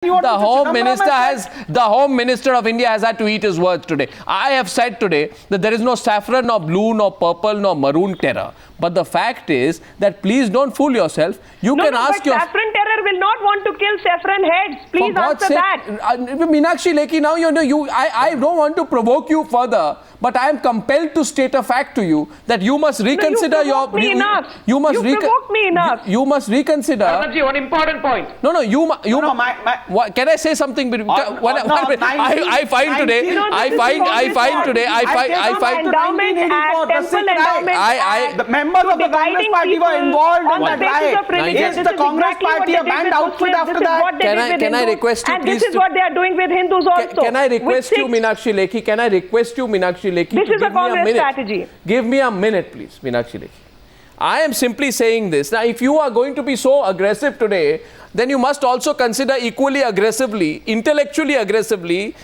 The Home Minister of India has had to eat his words today. I have said today that there is no saffron, nor blue, nor purple, nor maroon terror. But the fact is that please don't fool yourself. You can ask your saffron terror will not want to kill saffron heads. Please answer that. Meenakshi Lekhi, now I don't want to provoke you further, but I am compelled to state a fact to you that you must reconsider you provoked me enough. You must reconsider. Arnabji, one important point. Can I say something? I find today. The members of the Congress party were involved in that riot. Yes, the Congress party a banned outfit after that. Can I request you, please? And this is what they are doing with Hindus also. Can I request you, Meenakshi Lekhi? Can I request you, Meenakshi Lekhi? This is a Congress strategy. Give me a minute, please, Meenakshi Lekhi. I am simply saying this. Now, if you are going to be so aggressive today, then you must also consider equally aggressively, intellectually aggressively,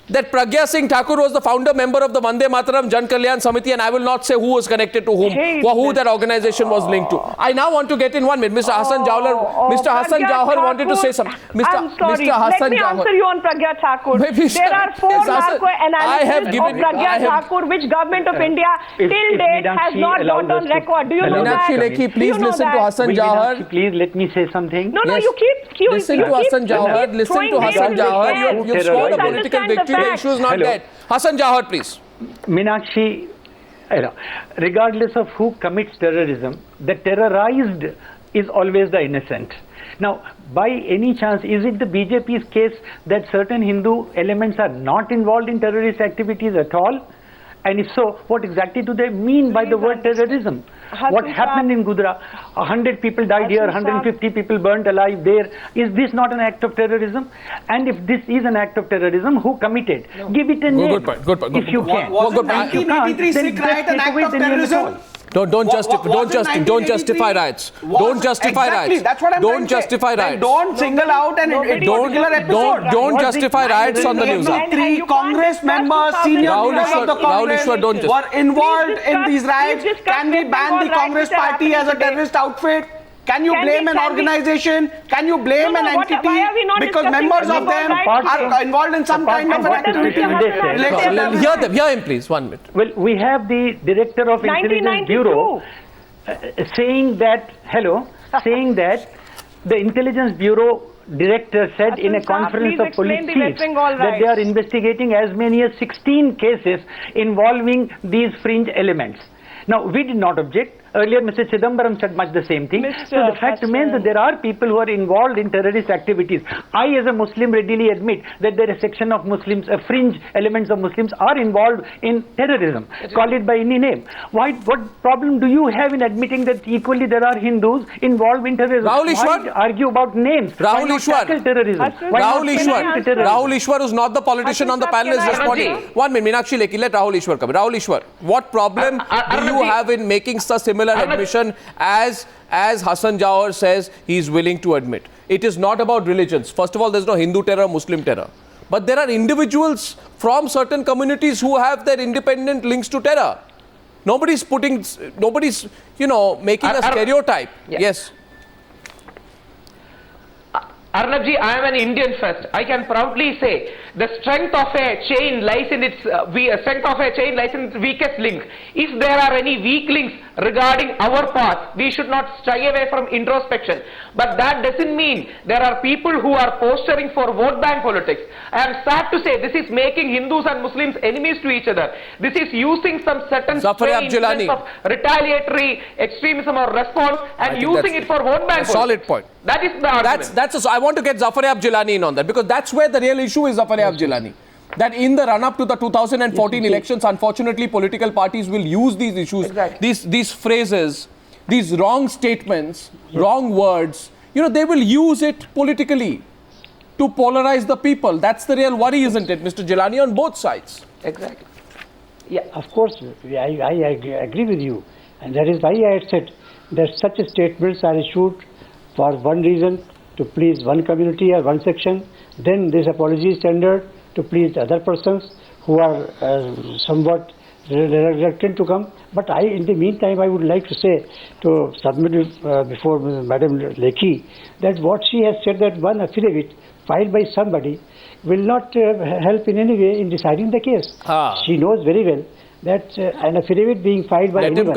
that Pragya Singh Thakur was the founder member of the Vande Mataram Jan Kalyan Samiti, and I will not say who was connected to whom, who that organization was linked to. I now want to get in 1 minute. Mr. Hassan Jawhar wanted to say something. I'm sorry. Let me answer you on Pragya Thakur. There are 4 narco analyses of Pragya Thakur, which government of India till date has not got on record. Do you know that? Meenakshi Lekhi, please listen to Hassan Jawhar. Please let me say something. No, you keep listen to Hassan Jawhar. Listen to Hassan Jawhar. You've scored a political victory. The issue is not dead. Hassan Jawhar, please. Meenakshi, regardless of who commits terrorism, the terrorized is always the innocent. Now, by any chance, is it the BJP's case that certain Hindu elements are not involved in terrorist activities at all? And if so, what exactly do they mean by the word terrorism? What happened in Gudra? 100 people died here, 150 people burnt alive there. Is this not an act of terrorism? And if this is an act of terrorism, who committed? Give it a name. Good point. If you can. Was the 1983 Sikh riot an act of terrorism? Don't justify riots. Don't justify riots. That's what I'm Don't justify riots. Don't single out an particular episode. Don't justify riots on the news. 3 Congress members, senior leaders of the Congress were involved in these riots. Can we ban the Congress party as a terrorist outfit? Can you blame an organization? Can you blame an entity because members of them are involved in some kind of an activity? Hear him, please. 1 minute. Well, we have the director of Intelligence Bureau saying that the Intelligence Bureau director said in a conference of police chiefs that they are investigating as many as 16 cases involving these fringe elements. Now, we did not object. Earlier, Mr. Chidambaram said much the same thing. So the fact remains that there are people who are involved in terrorist activities. I, as a Muslim, readily admit that there is a section of Muslims, fringe elements of Muslims are involved in terrorism. Call it by any name. What problem do you have in admitting that equally there are Hindus involved in terrorism? Why argue about names? Rahul Ishwar is not the politician on the panel, is responding. 1 minute, Meenakshi Lekhi, let Rahul Ishwar come. Rahul Ishwar, what problem do you have in making such similar admission as Hassan Jawhar says he is willing to admit? It is not about religions. First of all, there is no Hindu terror, Muslim terror. But there are individuals from certain communities who have their independent links to terror. Nobody's making a stereotype. Yes. Arnabji, I am an Indian first. I can proudly say the strength of a chain lies in its weakest link. If there are any weak links regarding our path, we should not shy away from introspection. But that doesn't mean there are people who are posturing for vote bank politics. I am sad to say this is making Hindus and Muslims enemies to each other. This is using some certain strain of retaliatory extremism or response and using it for vote bank politics. Solid point. That is the argument. I want to get Zafar-e-Abd Jilani in on that, because that's where the real issue is, Zafar-e-Abd Jilani. That in the run-up to the 2014 elections, unfortunately, political parties will use these issues, these phrases, these wrong statements, wrong words. They will use it politically to polarize the people. That's the real worry, isn't it, Mr. Jilani, on both sides? Exactly. Yeah, of course, I agree with you. And that is why I said that such statements are issued for one reason, to please one community or one section. Then this apology is tendered to please other persons who are somewhat reluctant to come. But in the meantime, I would like to say, to submit before Madam Lekhi, that what she has said, that one affidavit filed by somebody will not help in any way in deciding the case. She knows very well that an affidavit being filed by anyone... Let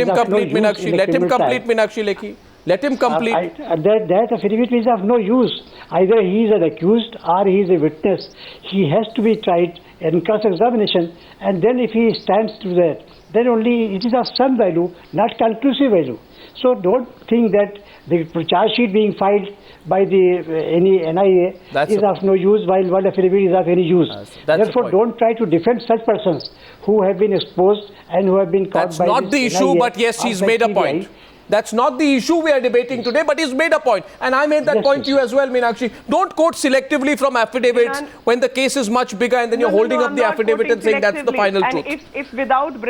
him complete, Meenakshi. Let him complete, Meenakshi Lekhi. Let him complete. That affidavit is of no use. Either he is an accused or he is a witness. He has to be tried in cross-examination, and then if he stands to that, then only it is of some value, not conclusive value. So don't think that the charge sheet being filed by any NIA is of no use, while one affidavit is of any use. Therefore, don't try to defend such persons who have been exposed and who have been caught That's by not the issue, NIA but yes, he's made a point. That's not the issue we are debating today, but he's made a point. And I made that point to you as well, Meenakshi. Don't quote selectively from affidavits when the case is much bigger and then you're holding up the affidavit and saying that's the final truth. If without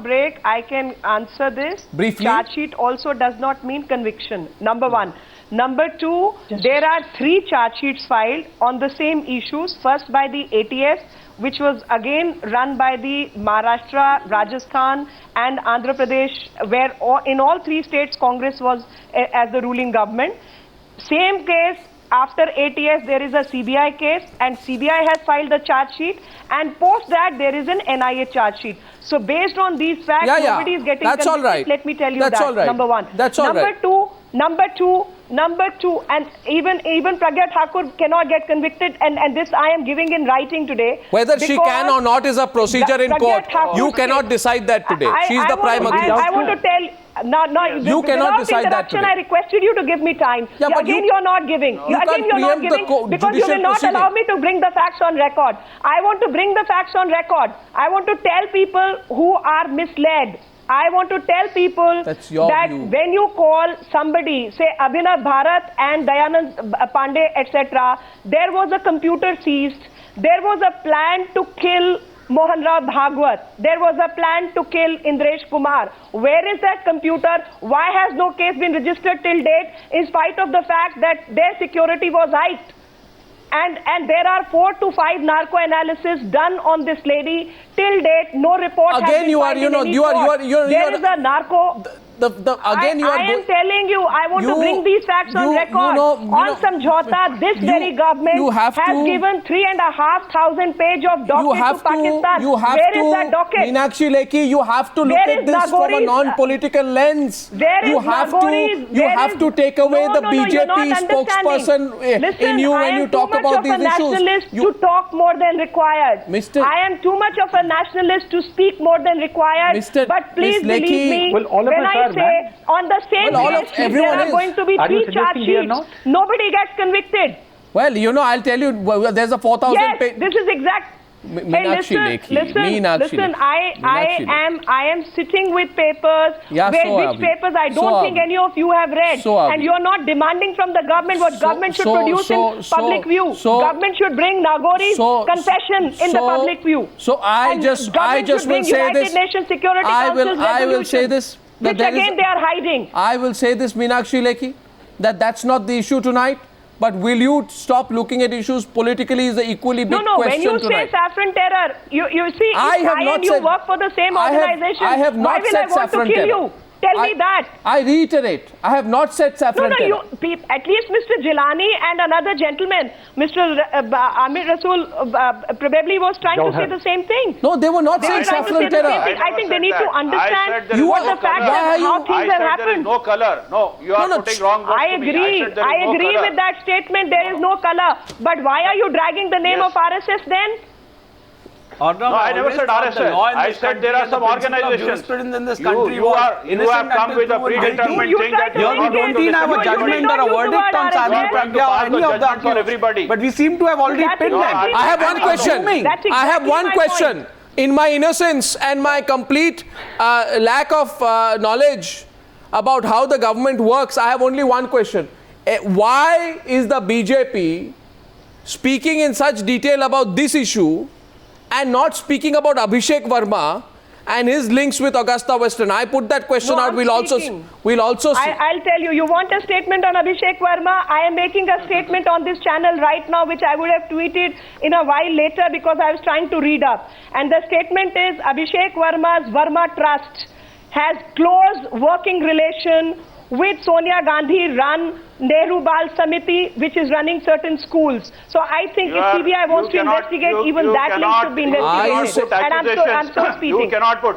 break, I can answer this. Briefly. Charge sheet also does not mean conviction, number one. Number two, there are 3 charge sheets filed on the same issues. First by the ATS, which was again run by the Maharashtra, Rajasthan and Andhra Pradesh, where in all 3 states Congress was as the ruling government. Same case, after ATS there is a CBI case, and CBI has filed the charge sheet, and post that there is an NIA charge sheet. So based on these facts, nobody is getting That's convicted. all right. Let me tell you That's that, all right. number one. That's all right. Number two, and even Pragya Thakur cannot get convicted, and this I am giving in writing today. Whether she can or not is a procedure in court. You cannot decide that today. She's the prime accused. I want to tell... You cannot decide that today. I requested you to give me time. Yeah, but again, you're not giving. You're not giving because you will not allow me to bring the facts on record. I want to bring the facts on record. I want to tell people who are misled. I want to tell people that when you call somebody, say Abhinav Bharat and Dayanand Pandey, etc., there was a computer seized. There was a plan to kill Mohan Rao Bhagwat. There was a plan to kill Indresh Kumar. Where is that computer? Why has no case been registered till date, in spite of the fact that their security was hiked? And there are 4 to 5 narco analysis done on this lady till date. No report has been filed in any court. There is a narco. I am telling you, I want to bring these facts on record. On Samjhauta, this very government has given 3,500 pages of docket to Pakistan. Where is that docket? Meenakshi Lekhi, you have to look at this from a non-political lens. You have to take away the BJP spokesperson in you when you talk about these issues. To talk more than required. I am too much of a nationalist to speak more than required. But please believe me, when I say on the same case there are going to be 3 charge sheets, nobody gets convicted. Well, I'll tell you, there's a 4,000 page... This is exact. Listen, I am sitting with papers, which papers I don't think any of you have read, and you are not demanding from the government what government should produce in public view. Government should bring Nagori's confession in the public view. So I just will say this. I will say this. Which again they are hiding. I will say this, Meenakshi Lekhi, that's not the issue tonight. But will you stop looking at issues politically is the equally big question tonight. When you say saffron terror, you see, you work for the same organization. I have not said saffron terror. Tell me that. I reiterate, I have not said saffron terror. At least Mr. Jilani and another gentleman, Mr. Amir Rasool, probably was trying to say the same thing. No, they were not saying saffron terror. I think they need to understand what the fact is, how things have happened. No color. No, you are putting wrong words I agree. I agree with that statement. There is no color. But why are you dragging the name of RSS then? No, I never said RSS. I said there are some organizations. In this country, you have come with a predetermined thing that you are not going to have a judgment or a verdict on Saadhi Pragya or any of the for everybody. But we seem to have already pinned them. I have one question. I have one question. In my innocence and my complete lack of knowledge about how the government works, I have only one question. Why is the BJP speaking in such detail about this issue and not speaking about Abhishek Verma and his links with Augusta Western. I put that question No, out. I'm We'll also speaking. see. I'll tell you. You want a statement on Abhishek Verma? I am making a statement on this channel right now, which I would have tweeted in a while later because I was trying to read up. And the statement is Abhishek Verma's Verma Trust has close working relation with Sonia Gandhi run Nehru Bal Samiti, which is running certain schools. So I think if CBI wants to investigate, even that link should be investigated. And I'm so speaking. You cannot put.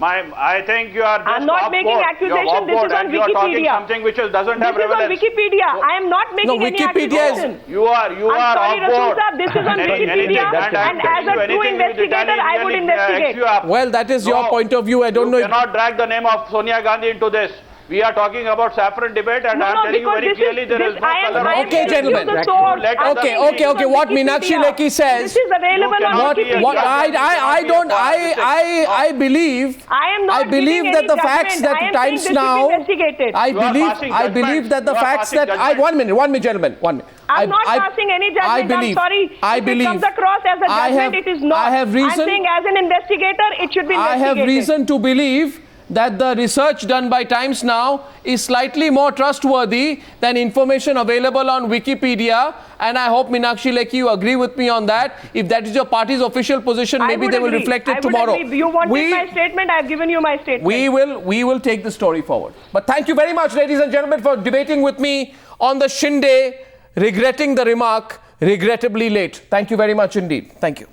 I think you are just I'm not making accusation. This is on You are talking Wikipedia. something which doesn't have This is on relevance. Wikipedia. I am not making any Wikipedia is- accusation. You are I'm sorry, off board. Rasool Saab, this is on Wikipedia, and as a true investigator, I would investigate. Well, that is your point of view. I don't know. You cannot drag the name of Sonia Gandhi into this. We are talking about saffron debate, and I am telling you very clearly there is no color. Okay, gentlemen. Okay. What Meenakshi Lekhi says. This is available on Wikipedia. What I don't. I believe. I believe that the facts that Times Now. I believe that the facts that. 1 minute, gentlemen. 1 minute. I'm not passing any judgment. I'm sorry. If it comes across as a judgment, it is not. I have reason. I'm saying as an investigator, it should be investigated. I have reason to believe that the research done by Times Now is slightly more trustworthy than information available on Wikipedia, and I hope Meenakshi Lekhi, you agree with me on that. If that is your party's official position, maybe they will reflect it tomorrow. You wanted my statement, I have given you my statement. We will take the story forward. But thank you very much, ladies and gentlemen, for debating with me on the Shinde, regretting the remark, regrettably late. Thank you very much indeed. Thank you.